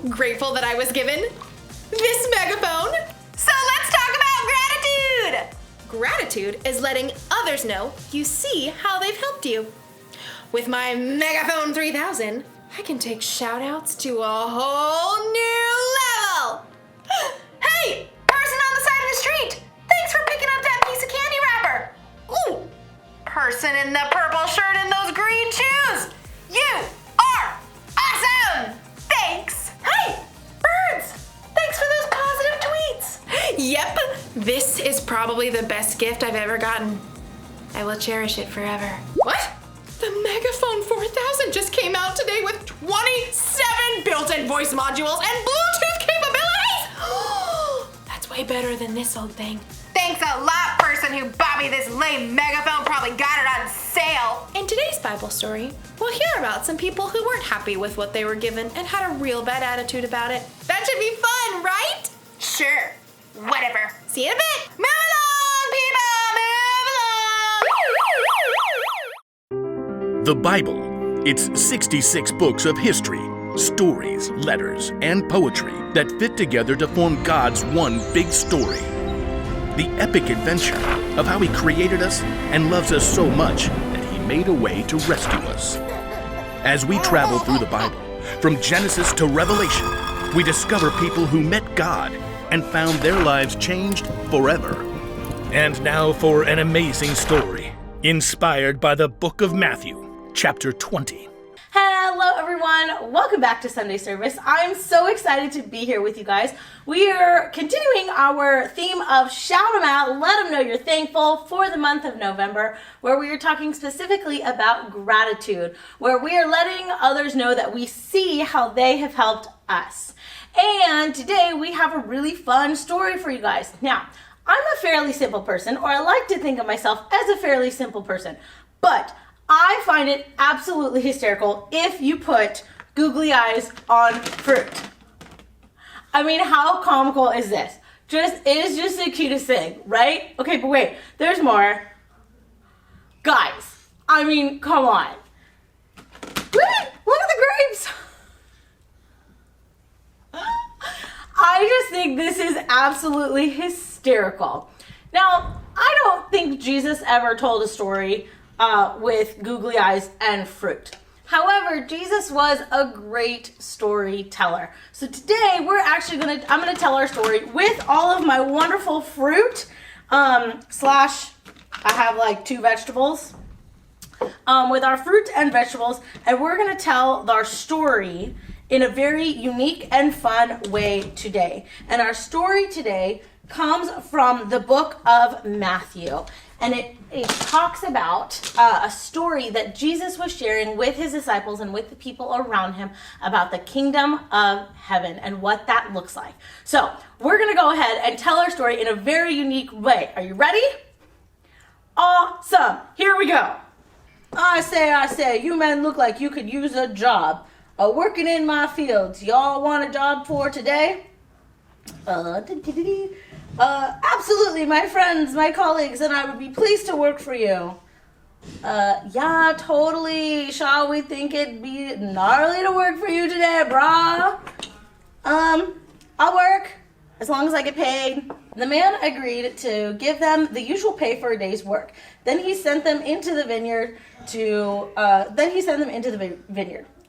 Grateful that I was given this megaphone. So let's talk about gratitude. Gratitude is letting others know you see how they've helped you. With my Megaphone 3000, I can take shout outs to a whole new level. Hey, person on the side of the street, thanks for picking up that piece of candy wrapper. Ooh, person in the purple shirt and those green shoes, you are awesome. Thanks. Hey, birds! Thanks for those positive tweets. Yep, this is probably the best gift I've ever gotten. I will cherish it forever. What? The Megaphone 4000 just came out today with 27 built-in voice modules and Bluetooth capabilities! That's way better than this old thing. Thanks a lot, person who bought me this lame megaphone. Probably got it on sale. In today's Bible story, we'll hear about some people who weren't happy with what they were given and had a real bad attitude about it. That should be fun, right? Sure. Whatever. See you in a bit. Move along, people. Move along. The Bible. It's 66 books of history, stories, letters, and poetry that fit together to form God's one big story. The epic adventure of how He created us and loves us so much that He made a way to rescue us. As we travel through the Bible, from Genesis to Revelation, we discover people who met God and found their lives changed forever. And now for an amazing story, inspired by the book of Matthew, chapter 20. Hello everyone, welcome back to Sunday service. I'm so excited to be here with you guys. We are continuing our theme of shout them out, let them know you're thankful for the month of November, where we are talking specifically about gratitude, where we are letting others know that we see how they have helped us. And today we have a really fun story for you guys. Now, I'm a fairly simple person, or I like to think of myself as a fairly simple person, but I find it absolutely hysterical if you put googly eyes on fruit. I mean, how comical is this? It is just the cutest thing, right? Okay, but wait, there's more. Guys, I mean, come on. Look at the grapes. I just think this is absolutely hysterical. Now, I don't think Jesus ever told a story with googly eyes and fruit. However, Jesus was a great storyteller. So today I'm gonna tell our story with all of my wonderful fruit, slash I have like 2 vegetables, with our fruit and vegetables, and we're gonna tell our story in a very unique and fun way today. And our story today comes from the book of Matthew. And it talks about a story that Jesus was sharing with his disciples and with the people around him about the kingdom of heaven and what that looks like. So we're going to go ahead and tell our story in a very unique way. Are you ready? Awesome. Here we go. I say, you men look like you could use a job. Working in my fields. Y'all want a job for today? Absolutely, my friends, my colleagues, and I would be pleased to work for you. Yeah, totally. Shall we think it'd be gnarly to work for you today, brah? I'll work as long as I get paid. The man agreed to give them the usual pay for a day's work. Then he sent them into the vineyard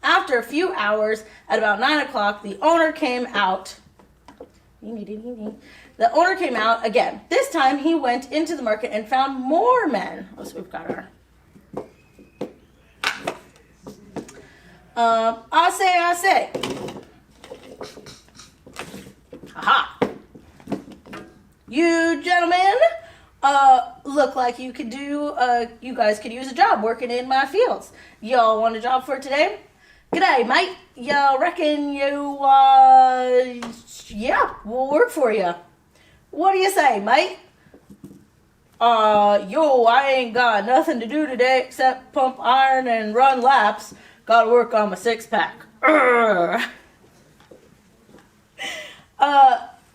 After a few hours, at about 9 o'clock, the owner came out. The owner came out again. This time he went into the market and found more men. Oh, so we've got our... I say. Aha. You gentlemen, look like you guys could use a job working in my fields. Y'all want a job for today? G'day, mate. Y'all reckon you, yeah, we'll work for you. What do you say, mate? I ain't got nothing to do today except pump iron and run laps. Gotta work on my six-pack.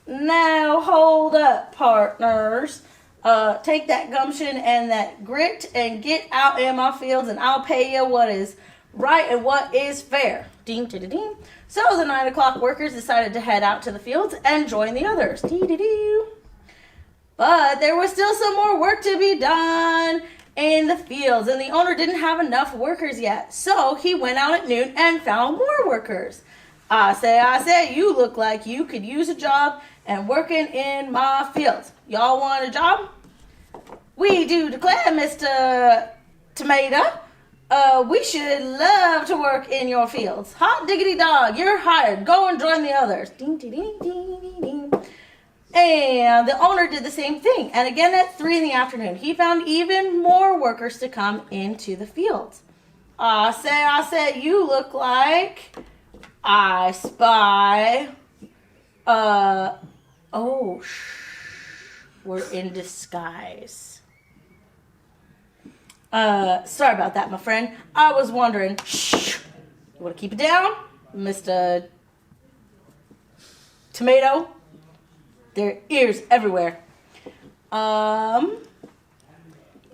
Now hold up, partners. Take that gumption and that grit and get out in my fields and I'll pay you what is right and what is fair. Ding, ding, ding. So the 9 o'clock workers decided to head out to the fields and join the others. Dee, dee, dee. But there was still some more work to be done in the fields, and the owner didn't have enough workers yet. So he went out at noon and found more workers. I say, you look like you could use a job and working in my fields. Y'all want a job? We do declare, Mr. Tomato. We should love to work in your fields. Hot diggity dog, you're hired. Go and join the others. Ding, ding, ding, ding, ding. And the owner did the same thing. And again at 3 in the afternoon, he found even more workers to come into the fields. I say, you look like I spy. We're in disguise. Sorry about that, my friend. I was wondering. Shh. You want to keep it down, Mr. Tomato? There are ears everywhere.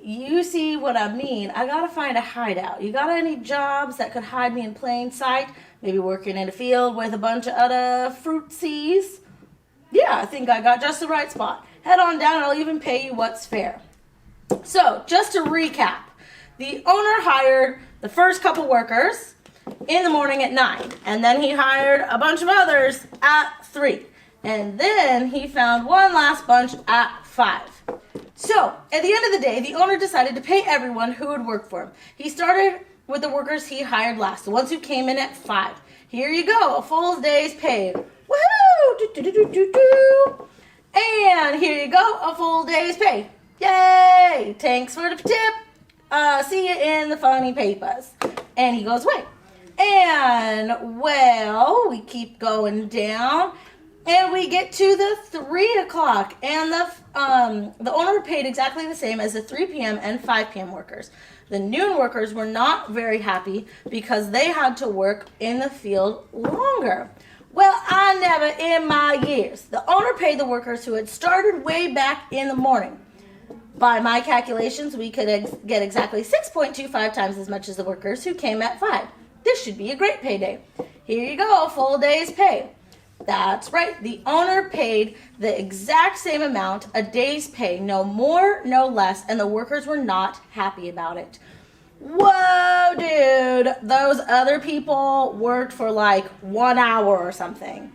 You see what I mean? I gotta find a hideout. You got any jobs that could hide me in plain sight? Maybe working in a field with a bunch of other fruitsies? Yeah, I think I got just the right spot. Head on down, I'll even pay you what's fair. So, just to recap, the owner hired the first couple workers in the morning at 9, and then he hired a bunch of others at 3. And then he found one last bunch at 5. So, at the end of the day, the owner decided to pay everyone who would work for him. He started with the workers he hired last, the ones who came in at 5. Here you go, a full day's paid. Woohoo! Do-do-do-do-do-do. And here you go, a full day's pay. Yay! Thanks for the tip. See you in the funny papers. And he goes away. And, well, we keep going down. And we get to the 3 o'clock, and the owner paid exactly the same as the 3 p.m. and 5 p.m. workers. The noon workers were not very happy because they had to work in the field longer. Well, I never in my years. The owner paid the workers who had started way back in the morning. By my calculations, we could get exactly 6.25 times as much as the workers who came at 5. This should be a great payday. Here you go, a full day's pay. That's right. The owner paid the exact same amount, a day's pay, no more, no less, and the workers were not happy about it. Whoa, dude. Those other people worked for like 1 hour or something.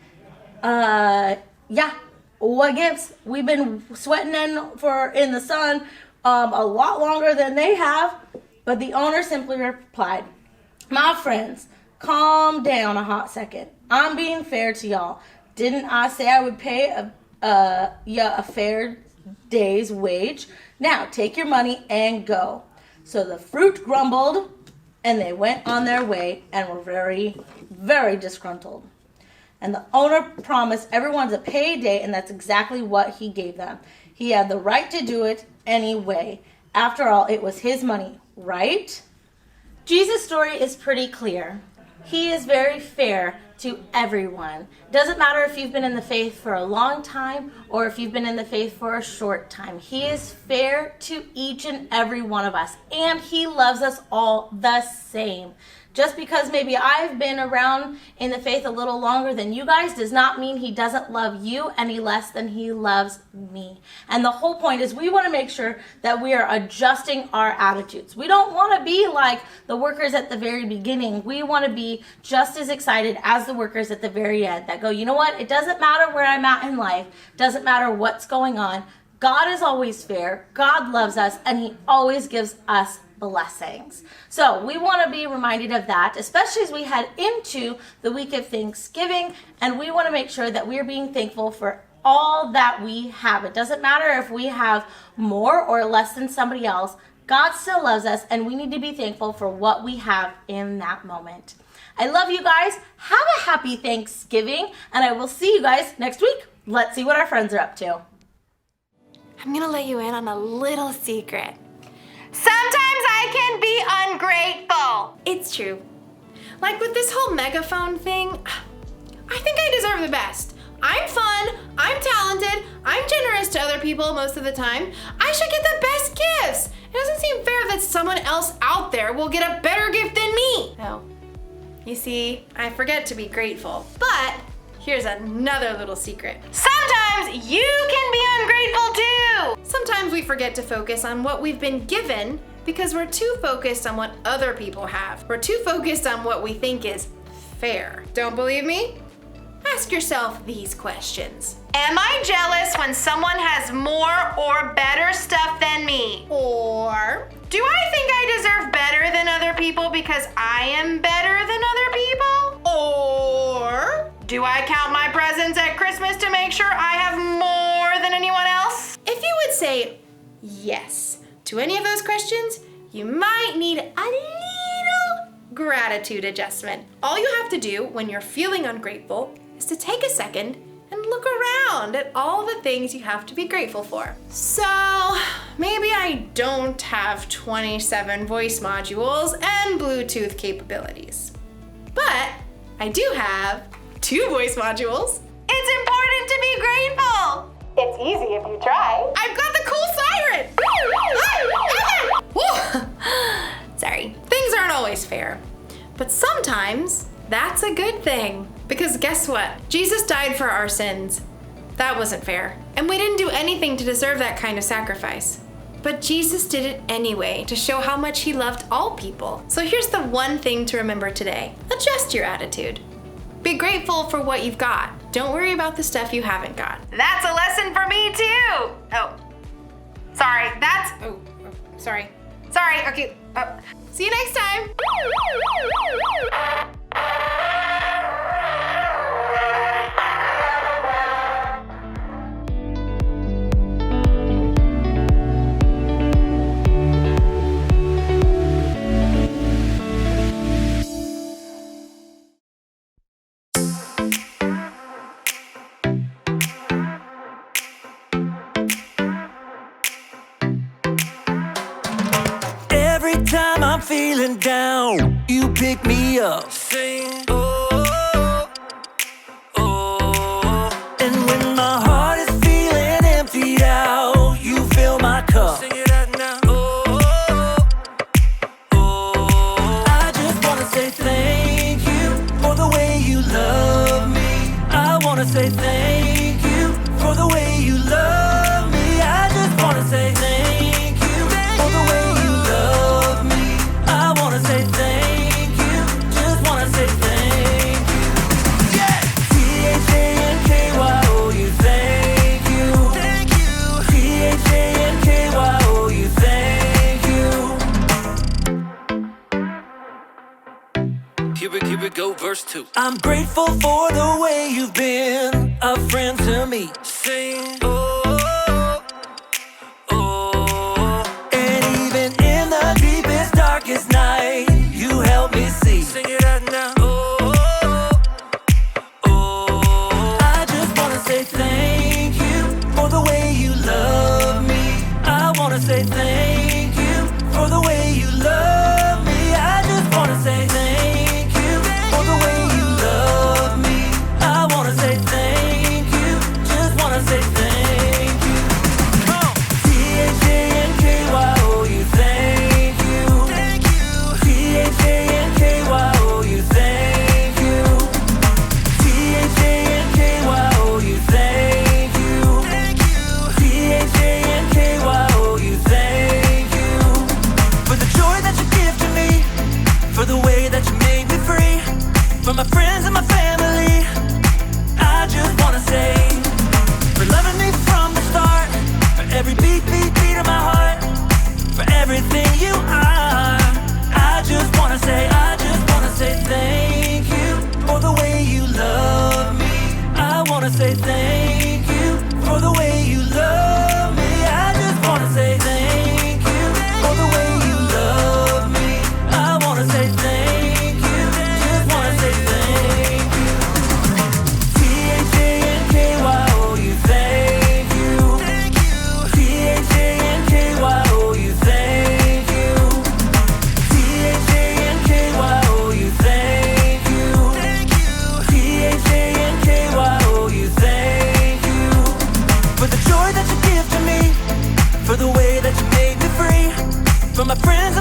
Yeah. What gives? We've been sweating in the sun a lot longer than they have, but the owner simply replied, my friends, calm down a hot second. I'm being fair to y'all. Didn't I say I would pay a fair day's wage? Now, take your money and go. So the fruit grumbled, and they went on their way and were very, very disgruntled. And the owner promised everyone a payday, and that's exactly what he gave them. He had the right to do it anyway. After all, it was his money, right? Jesus' story is pretty clear. He is very fair to everyone. Doesn't matter if you've been in the faith for a long time or if you've been in the faith for a short time. He is fair to each and every one of us, and he loves us all the same. Just because maybe I've been around in the faith a little longer than you guys does not mean he doesn't love you any less than he loves me. And the whole point is we want to make sure that we are adjusting our attitudes. We don't want to be like the workers at the very beginning. We want to be just as excited as the workers at the very end that go, you know what? It doesn't matter where I'm at in life. Doesn't matter what's going on. God is always fair. God loves us, and he always gives us blessings. So we want to be reminded of that, especially as we head into the week of Thanksgiving, and we want to make sure that we're being thankful for all that we have. It doesn't matter if we have more or less than somebody else. God still loves us, and we need to be thankful for what we have in that moment. I love you guys. Have a happy Thanksgiving, and I will see you guys next week. Let's see what our friends are up to. I'm gonna let you in on a little secret. Sometimes I can be ungrateful. It's true. Like with this whole megaphone thing, I think I deserve the best. I'm fun, I'm talented, I'm generous to other people most of the time. I should get the best gifts. It doesn't seem fair that someone else out there will get a better gift than me. No. You see, I forget to be grateful. But here's another little secret. Sometimes you can be ungrateful too. Sometimes we forget to focus on what we've been given because we're too focused on what other people have. We're too focused on what we think is fair. Don't believe me? Ask yourself these questions. Am I jealous when someone has more or better stuff than me? Or do I think I deserve better than other people because I am better than other people? Or do I count my presents at Christmas to make sure I have more than anyone else? If you would say yes to any of those questions, you might need a little gratitude adjustment. All you have to do when you're feeling ungrateful is to take a second and look around at all the things you have to be grateful for. So maybe I don't have 27 voice modules and Bluetooth capabilities, but I do have 2 voice modules. It's important to be grateful. It's easy if you try. I've got the cool siren. Sorry, things aren't always fair, but sometimes that's a good thing. Because guess what? Jesus died for our sins. That wasn't fair. And we didn't do anything to deserve that kind of sacrifice. But Jesus did it anyway to show how much he loved all people. So here's the one thing to remember today. Adjust your attitude. Be grateful for what you've got. Don't worry about the stuff you haven't got. That's a lesson for me too. Sorry. Okay. See you next time. Every time I'm feeling down, you pick me up. Sing, oh, oh. And when my heart is feeling emptied out, you fill my cup. Sing it out now. Oh, oh. I just wanna say thank you for the way you love me. I wanna say thank you for the way you love me. I just wanna say thank you for the way you love me. I wanna say thank you, just wanna say thank you. Yeah! T-H-A-N-K-Y-O-U, thank you. Thank you. T-H-A-N-K-Y-O-U, thank you. Here we go, verse 2. I'm grateful for the way you've been a friend to me. Sing, oh, oh. And even in the deepest, darkest night, you help me see. Sing it out now. Oh, oh. I just wanna say thank you for the way you love me. I wanna say thank you for the way you love me. I just wanna say thank you for the way you love me. I wanna say thank you, just wanna say thank you. T-H-A-N-K-Y-O-U, thank you. Thank you. T-H-A-N-K-Y-O-U, thank you. T-H-A-N-K-Y-O-U, thank you. Thank you. T-H-A-N-K-Y-O-U, thank you. For the joy from my friends